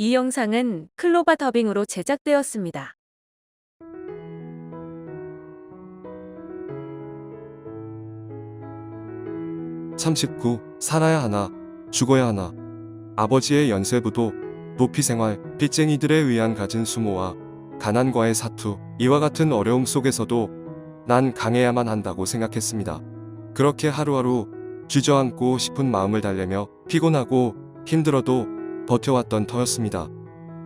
이 영상은 클로바 더빙으로 제작되었습니다. 참 쉽고 살아야 하나 죽어야 하나. 아버지의 연쇄부도, 도피생활, 빚쟁이들에 의한 갖은 수모와 가난과의 사투, 이와 같은 어려움 속에서도 난 강해야만 한다고 생각했습니다. 그렇게 하루하루 주저앉고 싶은 마음을 달래며 피곤하고 힘들어도 버텨왔던 터였습니다.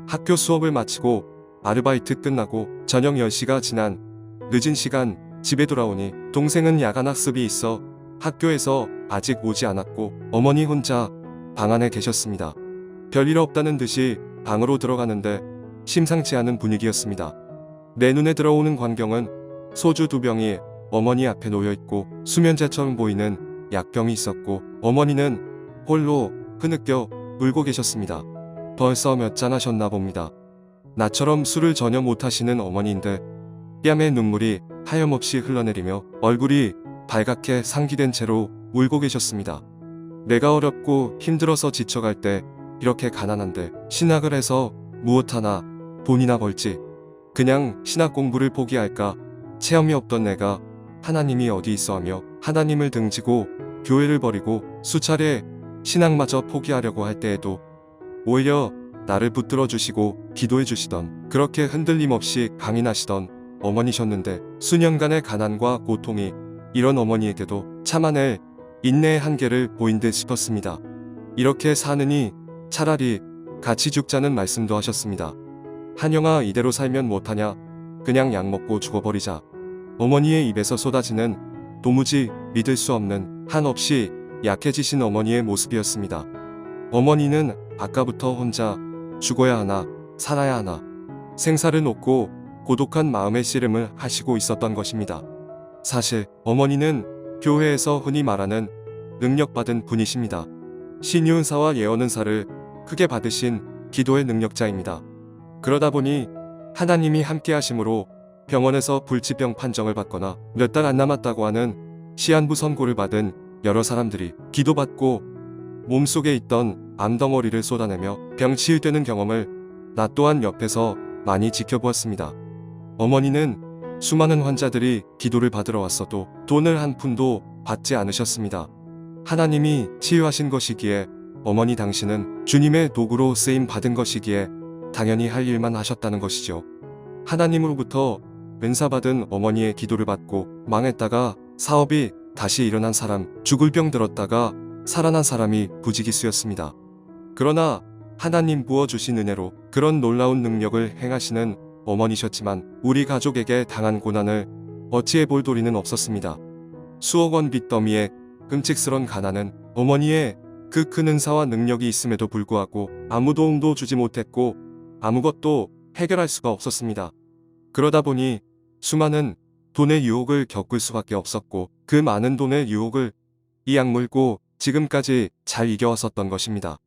학교 수업을 마치고 아르바이트 끝나고 저녁 10시가 지난 늦은 시간 집에 돌아오니 동생은 야간 학습이 있어 학교에서 아직 오지 않았고 어머니 혼자 방 안에 계셨습니다. 별일 없다는 듯이 방으로 들어가는데 심상치 않은 분위기였습니다. 내 눈에 들어오는 광경은 소주 2병이 어머니 앞에 놓여있고 수면제처럼 보이는 약병이 있었고 어머니는 홀로 흐느껴 울고 계셨습니다. 벌써 몇 잔 하셨나 봅니다. 나처럼 술을 전혀 못하시는 어머니인데 뺨에 눈물이 하염없이 흘러내리며 얼굴이 발갛게 상기된 채로 울고 계셨습니다. 내가 어렵고 힘들어서 지쳐갈 때 이렇게 가난한데 신학을 해서 무엇 하나 돈이나 벌지. 그냥 신학 공부를 포기할까. 체험이 없던 내가 하나님이 어디 있어 하며 하나님을 등지고 교회를 버리고 수차례 신학마저 포기하려고 할 때에도 오히려 나를 붙들어 주시고 기도해 주시던, 그렇게 흔들림 없이 강인하시던 어머니셨는데 수년간의 가난과 고통이 이런 어머니에게도 참아낼 인내의 한계를 보인 듯 싶었습니다. 이렇게 사느니 차라리 같이 죽자는 말씀도 하셨습니다. 한영아, 이대로 살면 못하냐. 그냥 약 먹고 죽어버리자. 어머니의 입에서 쏟아지는 도무지 믿을 수 없는 한없이 약해지신 어머니의 모습이었습니다. 어머니는 아까부터 혼자 죽어야 하나 살아야 하나 생사를 놓고 고독한 마음의 씨름을 하시고 있었던 것입니다. 사실 어머니는 교회에서 흔히 말하는 능력받은 분이십니다. 신유은사와 예언은사를 크게 받으신 기도의 능력자입니다. 그러다 보니 하나님이 함께 하심으로 병원에서 불치병 판정을 받거나 몇 달 안 남았다고 하는 시한부 선고를 받은 여러 사람들이 기도받고 몸속에 있던 암덩어리를 쏟아내며 병 치유되는 경험을 나 또한 옆에서 많이 지켜보았습니다. 어머니는 수많은 환자들이 기도를 받으러 왔어도 돈을 한 푼도 받지 않으셨습니다. 하나님이 치유하신 것이기에, 어머니 당신은 주님의 도구로 쓰임 받은 것이기에 당연히 할 일만 하셨다는 것이죠. 하나님으로부터 은사받은 어머니의 기도를 받고 망했다가 사업이 다시 일어난 사람, 죽을 병 들었다가 살아난 사람이 부지기수였습니다. 그러나 하나님 부어주신 은혜로 그런 놀라운 능력을 행하시는 어머니셨지만 우리 가족에게 당한 고난을 어찌해 볼 도리는 없었습니다. 수억 원 빚더미에 끔찍스런 가난은 어머니의 그 큰 은사와 능력이 있음에도 불구하고 아무 도움도 주지 못했고 아무것도 해결할 수가 없었습니다. 그러다 보니 수많은 돈의 유혹을 겪을 수밖에 없었고 그 많은 돈의 유혹을 이 악물고 지금까지 잘 이겨왔었던 것입니다.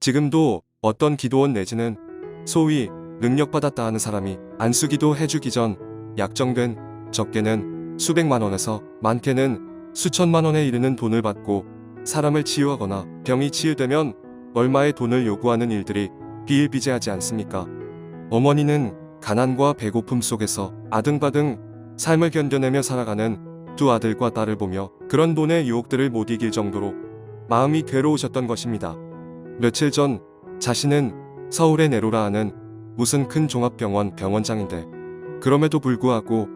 지금도 어떤 기도원 내지는 소위 능력받았다 하는 사람이 안수기도 해주기 전 약정된, 적게는 수백만 원에서 많게는 수천만 원에 이르는 돈을 받고 사람을 치유하거나 병이 치유되면 얼마의 돈을 요구하는 일들이 비일비재하지 않습니까? 어머니는 가난과 배고픔 속에서 아등바등 삶을 견뎌내며 살아가는 두 아들과 딸을 보며 그런 돈의 유혹들을 못 이길 정도로 마음이 괴로우셨던 것입니다. 며칠 전 자신은 서울의 네로라 하는 무슨 큰 종합병원 병원장인데 그럼에도 불구하고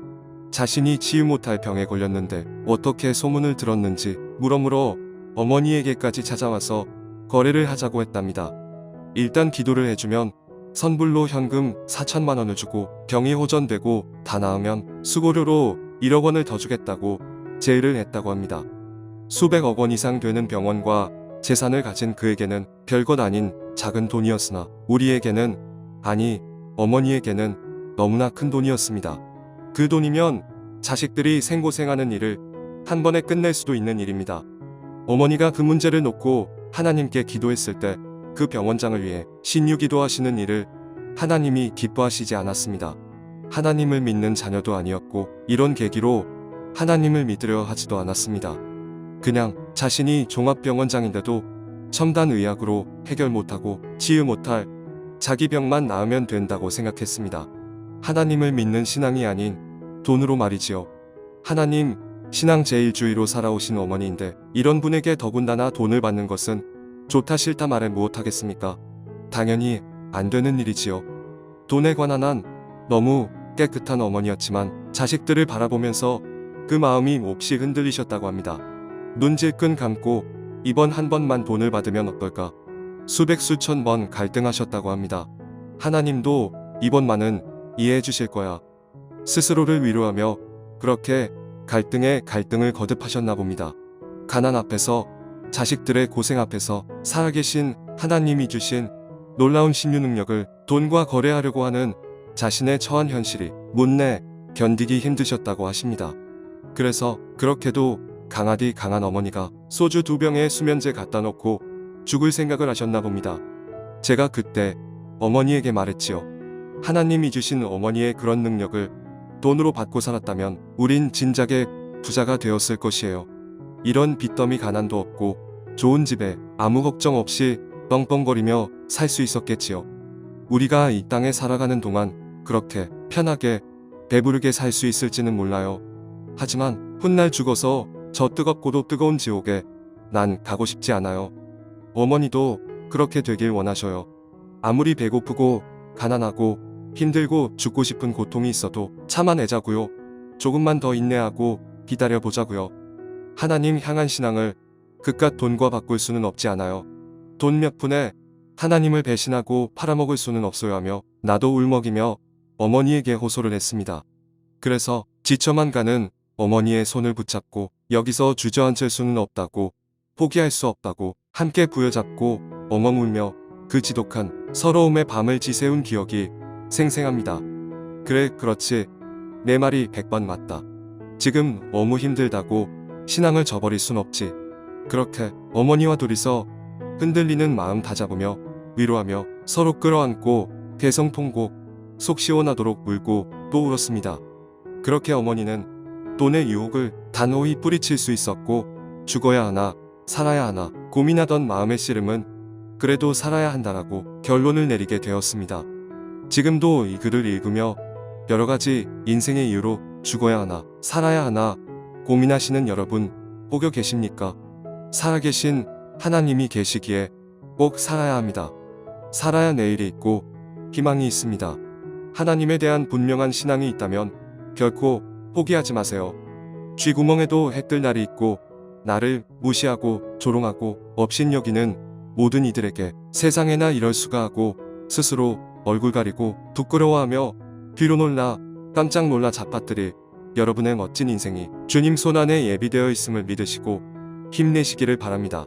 자신이 치유 못할 병에 걸렸는데 어떻게 소문을 들었는지 물어물어 어머니에게까지 찾아와서 거래를 하자고 했답니다. 일단 기도를 해주면 선불로 현금 4천만 원을 주고 병이 호전되고 다 나으면 수고료로 1억 원을 더 주겠다고 제의를 했다고 합니다. 수백억 원 이상 되는 병원과 재산을 가진 그에게는 별것 아닌 작은 돈이었으나 우리에게는, 아니 어머니에게는 너무나 큰 돈이었습니다. 그 돈이면 자식들이 생고생하는 일을 한 번에 끝낼 수도 있는 일입니다. 어머니가 그 문제를 놓고 하나님께 기도했을 때 그 병원장을 위해 신유기도 하시는 일을 하나님이 기뻐하시지 않았습니다. 하나님을 믿는 자녀도 아니었고 이런 계기로 하나님을 믿으려 하지도 않았습니다. 그냥 자신이 종합병원장인데도 첨단 의학으로 해결 못하고 치유 못할 자기 병만 나으면 된다고 생각했습니다. 하나님을 믿는 신앙이 아닌 돈으로 말이지요. 하나님, 신앙 제일주의로 살아오신 어머니인데 이런 분에게 더군다나 돈을 받는 것은 좋다 싫다 말해 무엇하겠습니까? 당연히 안 되는 일이지요. 돈에 관한 한 너무 깨끗한 어머니였지만 자식들을 바라보면서 그 마음이 몹시 흔들리셨다고 합니다. 눈 질끈 감고 이번 한 번만 돈을 받으면 어떨까? 수백 수천 번 갈등하셨다고 합니다. 하나님도 이번만은 이해해 주실 거야. 스스로를 위로하며 그렇게 갈등에 갈등을 거듭하셨나 봅니다. 가난 앞에서, 자식들의 고생 앞에서 살아계신 하나님이 주신 놀라운 신유 능력을 돈과 거래하려고 하는 자신의 처한 현실이 못내 견디기 힘드셨다고 하십니다. 그래서 그렇게도 강하디 강한 어머니가 소주 2병에 수면제 갖다 놓고 죽을 생각을 하셨나 봅니다. 제가 그때 어머니에게 말했지요. 하나님이 주신 어머니의 그런 능력을 돈으로 받고 살았다면 우린 진작에 부자가 되었을 것이에요. 이런 빚더미 가난도 없고 좋은 집에 아무 걱정 없이 뻥뻥거리며 살 수 있었겠지요. 우리가 이 땅에 살아가는 동안 그렇게 편하게 배부르게 살 수 있을지는 몰라요. 하지만 훗날 죽어서 저 뜨겁고도 뜨거운 지옥에 난 가고 싶지 않아요. 어머니도 그렇게 되길 원하셔요. 아무리 배고프고 가난하고 힘들고 죽고 싶은 고통이 있어도 참아내자고요. 조금만 더 인내하고 기다려보자고요. 하나님 향한 신앙을 그깟 돈과 바꿀 수는 없지 않아요. 돈 몇 푼에 하나님을 배신하고 팔아먹을 수는 없어요 하며 나도 울먹이며 어머니에게 호소를 했습니다. 그래서 지쳐만 가는 어머니의 손을 붙잡고 여기서 주저앉을 수는 없다고, 포기할 수 없다고 함께 부여잡고 엉엉 울며 그 지독한 서러움의 밤을 지새운 기억이 생생합니다. 그래, 그렇지. 내 말이 100번 맞다. 지금 너무 힘들다고 신앙을 저버릴 순 없지. 그렇게 어머니와 둘이서 흔들리는 마음 다잡으며 위로하며 서로 끌어안고 대성통곡, 속 시원하도록 울고 또 울었습니다. 그렇게 어머니는 돈의 유혹을 단호히 뿌리칠 수 있었고 죽어야 하나 살아야 하나 고민하던 마음의 씨름은 그래도 살아야 한다라고 결론을 내리게 되었습니다. 지금도 이 글을 읽으며 여러가지 인생의 이유로 죽어야 하나 살아야 하나 고민하시는 여러분 혹여 계십니까? 살아계신 하나님이 계시기에 꼭 살아야 합니다. 살아야 내일이 있고 희망이 있습니다. 하나님에 대한 분명한 신앙이 있다면 결코 포기하지 마세요. 쥐구멍에도 해 뜰 날이 있고 나를 무시하고 조롱하고 업신여기는 모든 이들에게 세상에나 이럴 수가 하고 스스로 얼굴 가리고 부끄러워하며 뒤로 놀라 깜짝 놀라 잡아뜨릴 여러분의 멋진 인생이 주님 손안에 예비되어 있음을 믿으시고 힘내시기를 바랍니다.